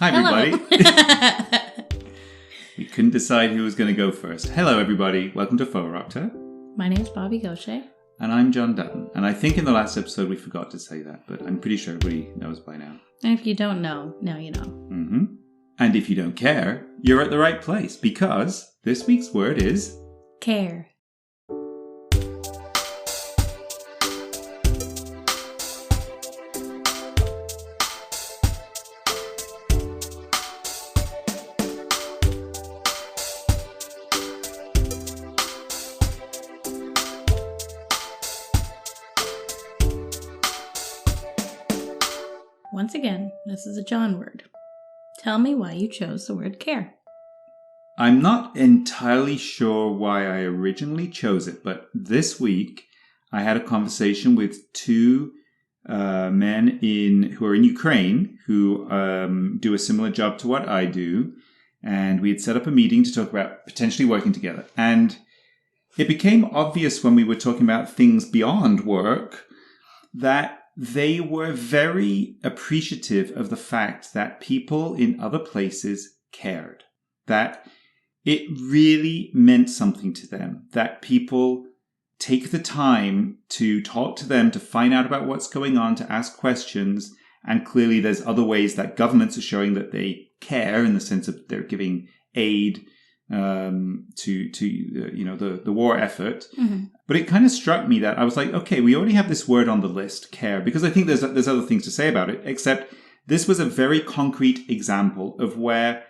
Hi, Hello. everybody. We couldn't decide who was going to go first. Hello, everybody. Welcome to Fauxropter. My name is Bobbie Gaucher. And I'm John Dutton. And I think in the last episode we forgot to say that, but I'm pretty sure everybody knows by now. And if you don't know, now you know. Mm-hmm. And if you don't care, you're at the right place, because this week's word is... Care. Once again, this is a John word. Tell me why you chose the word care. I'm not entirely sure why I originally chose it, but this week I had a conversation with two men who are in Ukraine who do a similar job to what I do, and we had set up a meeting to talk about potentially working together. And it became obvious when we were talking about things beyond work that they were very appreciative of the fact that people in other places cared, that it really meant something to them, that people take the time to talk to them, to find out about what's going on, to ask questions. And clearly there's other ways that governments are showing that they care, in the sense of they're giving aid to the war effort. Mm-hmm. But it kind of struck me that I was like, okay, we already have this word on the list, care, because I think there's other things to say about it, except this was a very concrete example of where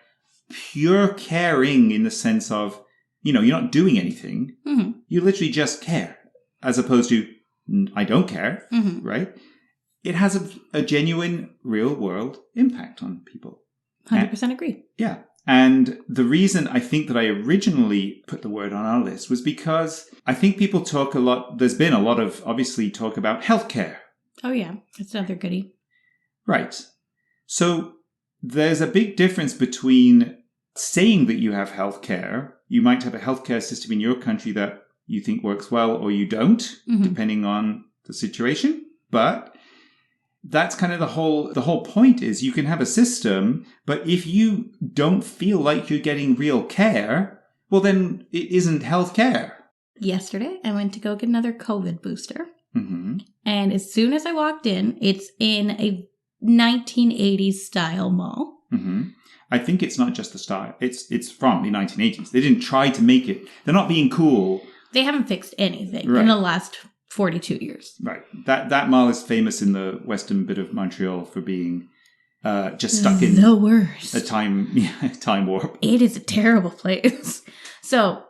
pure caring, in the sense of, you're not doing anything, mm-hmm. you literally just care, as opposed to, I don't care, mm-hmm. right? It has a genuine real world impact on people. 100% agree. Yeah. And the reason I think that I originally put the word on our list was because I think people talk a lot. There's been a lot of, obviously, talk about healthcare. Oh, yeah. That's another goodie. Right. So there's a big difference between saying that you have healthcare. You might have a healthcare system in your country that you think works well, or you don't, mm-hmm. depending on the situation. But that's kind of the whole point is you can have a system, but if you don't feel like you're getting real care, well, then it isn't health care. Yesterday, I went to go get another COVID booster. Mm-hmm. And as soon as I walked in, it's in a 1980s style mall. Mm-hmm. I think it's not just the style. It's from the 1980s. They didn't try to make it. They're not being cool. They haven't fixed anything in the last 42 years. Right. That mall is famous in the western bit of Montreal for being just stuck in the worst. A time warp. It is a terrible place. So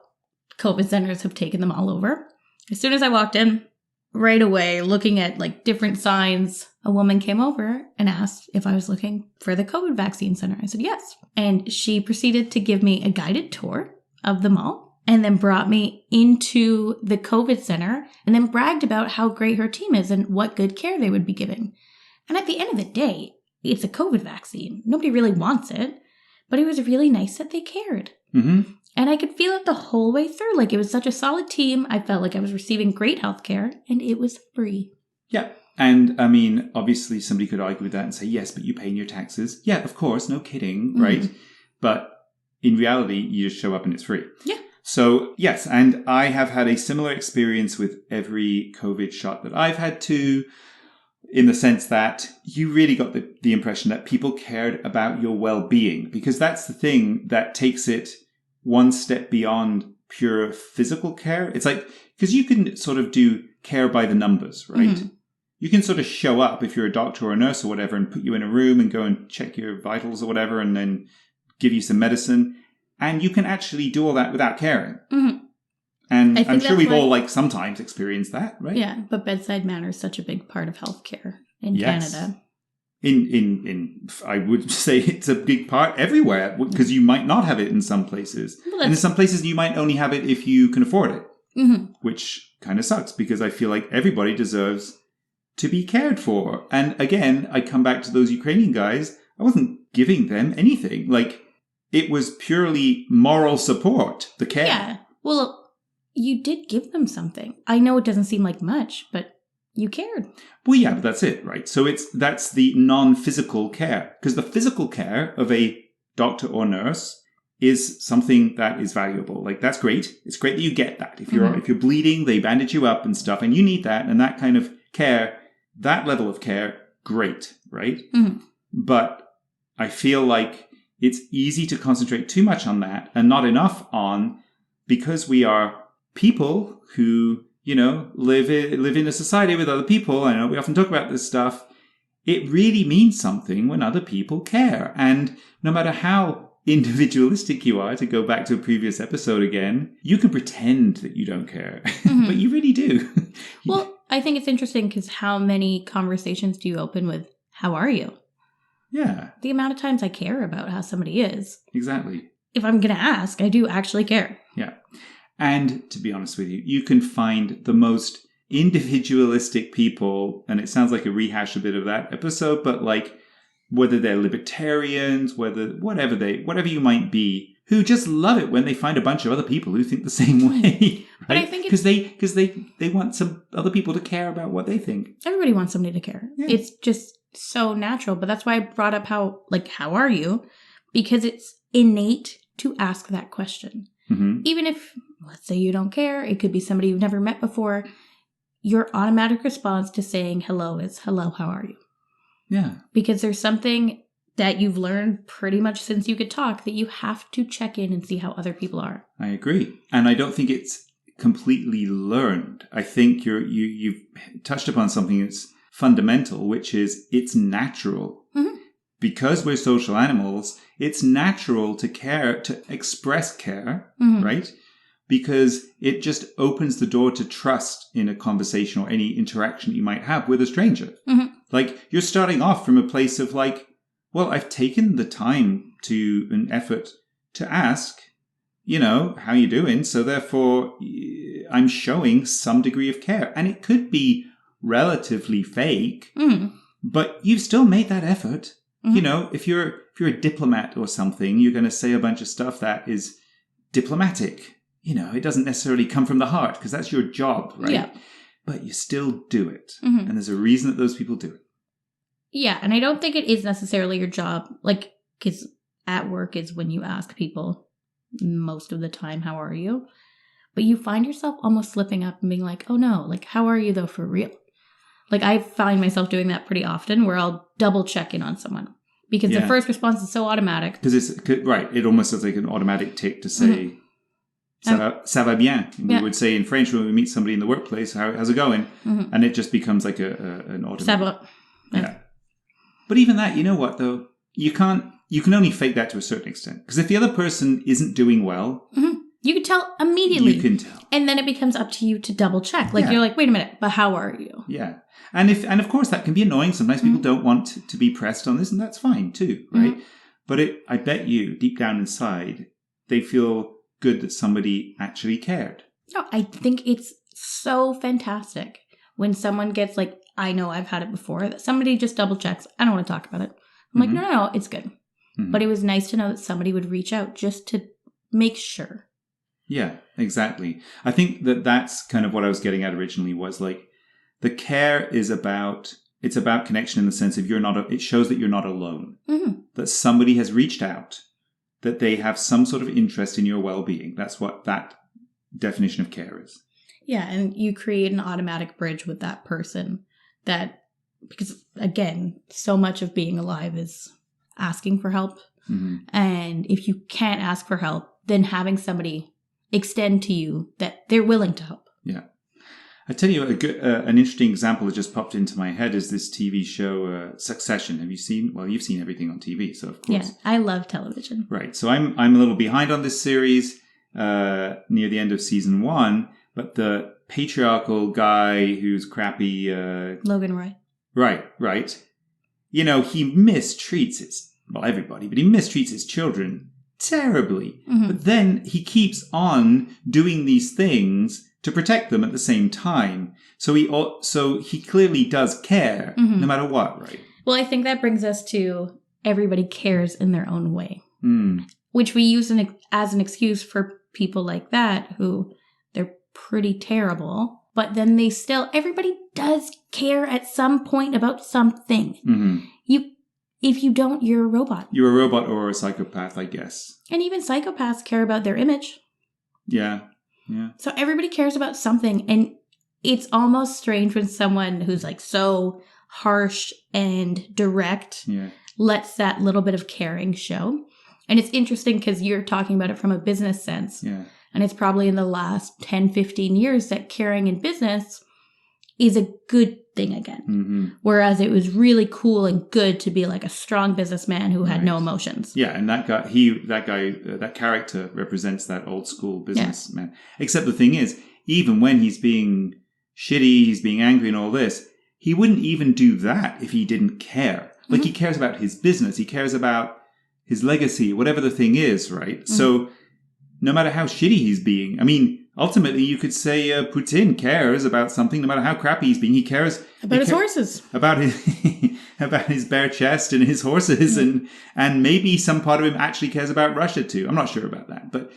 COVID centers have taken them all over. As soon as I walked in, right away, looking at different signs, a woman came over and asked if I was looking for the COVID vaccine center. I said yes. And she proceeded to give me a guided tour of the mall, and then brought me into the COVID center, and then bragged about how great her team is and what good care they would be giving. And at the end of the day, it's a COVID vaccine. Nobody really wants it, but it was really nice that they cared. Mm-hmm. And I could feel it the whole way through. It was such a solid team. I felt like I was receiving great health care, and it was free. Yeah. And, I mean, obviously somebody could argue with that and say, yes, but you pay in your taxes. Yeah, of course, no kidding, right? Mm-hmm. But in reality, you just show up and it's free. Yeah. So, yes, and I have had a similar experience with every COVID shot that I've had too, in the sense that you really got the impression that people cared about your well-being, because that's the thing that takes it one step beyond pure physical care. It's because you can sort of do care by the numbers, right? Mm-hmm. You can sort of show up if you're a doctor or a nurse or whatever and put you in a room and go and check your vitals or whatever and then give you some medicine. And you can actually do all that without caring. Mm-hmm. And I'm sure we've all sometimes experienced that, right? Yeah, but bedside manner is such a big part of healthcare in Canada. In I would say it's a big part everywhere, because you might not have it in some places. Well, and in some places you might only have it if you can afford it, mm-hmm. which kind of sucks, because I feel like everybody deserves to be cared for. And again, I come back to those Ukrainian guys. I wasn't giving them anything. It was purely moral support, the care. Yeah. Well, you did give them something. I know it doesn't seem like much, but you cared. Well, yeah, but that's it, right? So that's the non-physical care. Because the physical care of a doctor or nurse is something that is valuable. Like, that's great. It's great that you get that. If you're bleeding, they bandage you up and stuff, and you need that, and that kind of care, that level of care, great, right? Mm-hmm. But I feel like it's easy to concentrate too much on that and not enough on, because we are people who, live in a society with other people. I know we often talk about this stuff. It really means something when other people care. And no matter how individualistic you are, to go back to a previous episode again, you can pretend that you don't care, Mm-hmm. but you really do. Well, I think it's interesting because how many conversations do you open with, how are you? Yeah. The amount of times I care about how somebody is. Exactly. If I'm going to ask, I do actually care. Yeah. And to be honest with you, you can find the most individualistic people, and it sounds like a rehash a bit of that episode, but like whether they're libertarians, whatever you might be, who just love it when they find a bunch of other people who think the same way. Right? But I think because they want some other people to care about what they think. Everybody wants somebody to care. Yeah. It's just so natural. But that's why I brought up how are you? Because it's innate to ask that question. Mm-hmm. Even if, let's say you don't care, it could be somebody you've never met before. Your automatic response to saying hello is, hello, how are you? Yeah. Because there's something that you've learned pretty much since you could talk that you have to check in and see how other people are. I agree. And I don't think it's completely learned. I think you've touched upon something that's fundamental, which is it's natural. Mm-hmm. Because we're social animals, it's natural to care, to express care, Mm-hmm. right? Because it just opens the door to trust in a conversation or any interaction that you might have with a stranger. Mm-hmm. Like, you're starting off from a place of like, well, I've taken the time to an effort to ask, how you doing? So therefore, I'm showing some degree of care. And it could be relatively fake, Mm-hmm. but you've still made that effort. Mm-hmm. If you're a diplomat or something, you're going to say a bunch of stuff that is diplomatic. It doesn't necessarily come from the heart because that's your job, right? Yeah. But you still do it. Mm-hmm. And there's a reason that those people do it. Yeah, and I don't think it is necessarily your job. Like, because at work is when you ask people most of the time, how are you? But you find yourself almost slipping up and being like, oh no, like, how are you though for real? Like, I find myself doing that pretty often where I'll double check in on someone. Because the first response is so automatic. Because it almost sounds like an automatic tick to say, ça va bien. We would say in French when we meet somebody in the workplace, how's it going? Mm-hmm. And it just becomes like an automatic. Ça va. Yeah. But even that, you know what though? You can only fake that to a certain extent. Because if the other person isn't doing well, mm-hmm. You can tell immediately. You can tell. And then it becomes up to you to double check. Like, you're like, wait a minute, but how are you? Yeah. And of course that can be annoying. Sometimes people don't want to be pressed on this, and that's fine too, right? Mm-hmm. But I bet you, deep down inside, they feel good that somebody actually cared. No, I think it's so fantastic when someone gets like, I know I've had it before, that somebody just double checks. I don't want to talk about it. I'm like, no, it's good. Mm-hmm. But it was nice to know that somebody would reach out just to make sure. Yeah, exactly. I think that's kind of what I was getting at originally, was like, the care is about connection in the sense of it shows that you're not alone. Mm-hmm. That somebody has reached out, that they have some sort of interest in your well-being. That's what that definition of care is. Yeah, and you create an automatic bridge with that person because again, so much of being alive is asking for help. Mm-hmm. And if you can't ask for help, then having somebody extend to you that they're willing to help. Yeah. I tell you, an interesting example that just popped into my head is this TV show, Succession. Have you seen? Well, you've seen everything on TV, so of course. Yeah, I love television. Right. So I'm a little behind on this series, near the end of season 1, but the patriarchal guy who's crappy... Logan Roy. Right. He mistreats everybody, but he mistreats his children terribly. Mm-hmm. But then he keeps on doing these things to protect them at the same time. So he clearly does care, mm-hmm. no matter what, right? Well, I think that brings us to everybody cares in their own way, which we use as an excuse for people like that who they're pretty terrible, but then everybody does care at some point about something. Mm-hmm. If you don't, you're a robot. You're a robot or a psychopath, I guess. And even psychopaths care about their image. Yeah. Yeah. So everybody cares about something. And it's almost strange when someone who's like so harsh and direct lets that little bit of caring show. And it's interesting because you're talking about it from a business sense. Yeah. And it's probably in the last 10, 15 years that caring in business is a good thing again. Mm-hmm. Whereas it was really cool and good to be like a strong businessman who had no emotions. Yeah, and that character represents that old school businessman. Yeah. Except the thing is, even when he's being shitty, he's being angry and all this, he wouldn't even do that if he didn't care. Like, he cares about his business. He cares about his legacy, whatever the thing is, right? Mm-hmm. So no matter how shitty he's being, I mean, ultimately, you could say Putin cares about something, no matter how crappy he's being. He cares about his horses, about his bare chest and his horses, and maybe some part of him actually cares about Russia too. I'm not sure about that, but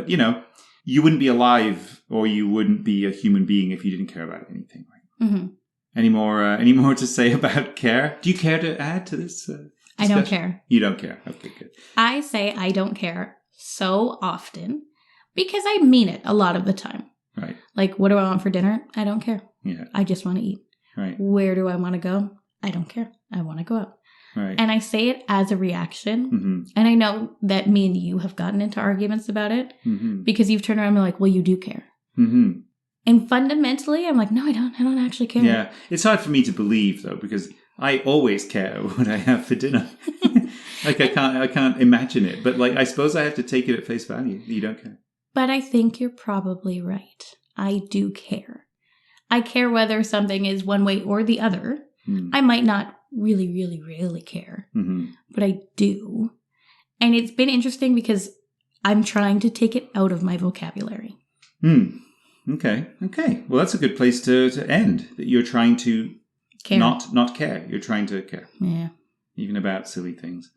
you know, you wouldn't be alive or you wouldn't be a human being if you didn't care about anything. Right? Mm-hmm. Any more to say about care? Do you care to add to this? Discussion? I don't care. You don't care. Okay, good. I say I don't care so often. Because I mean it a lot of the time. Right. Like, what do I want for dinner? I don't care. Yeah. I just want to eat. Right. Where do I want to go? I don't care. I want to go out. Right. And I say it as a reaction. Mm-hmm. And I know that me and you have gotten into arguments about it. Mm-hmm. Because you've turned around and been like, well, you do care. Mm-hmm. And fundamentally, I'm like, no, I don't. I don't actually care. Yeah. It's hard for me to believe, though, because I always care what I have for dinner. Like, I can't imagine it. But, like, I suppose I have to take it at face value. You don't care. But I think you're probably right. I do care. I care whether something is one way or the other. Mm. I might not really, really, really care, but I do. And it's been interesting because I'm trying to take it out of my vocabulary. Okay. Well, that's a good place to end. That you're trying to care. Not care. You're trying to care. Yeah. Even about silly things.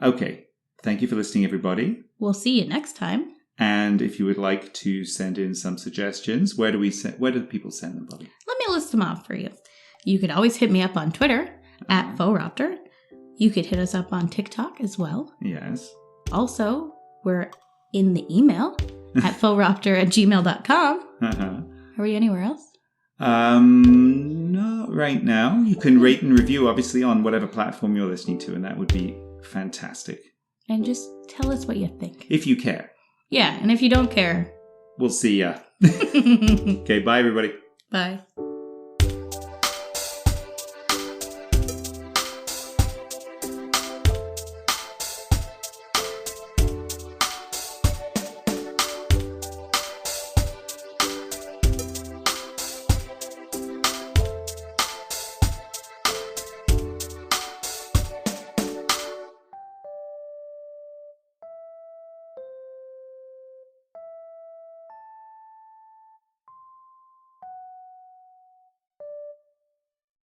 Okay. Thank you for listening, everybody. We'll see you next time. And if you would like to send in some suggestions, where do people send them, Bobbie? Let me list them off for you. You could always hit me up on Twitter at Fauxropter. You could hit us up on TikTok as well. Yes. Also, we're in the email at fauxropter@gmail.com. Uh-huh. Are we anywhere else? Not right now. You can rate and review, obviously, on whatever platform you're listening to, and that would be fantastic. And just tell us what you think. If you care. Yeah, and if you don't care... We'll see ya. Okay, bye, everybody. Bye.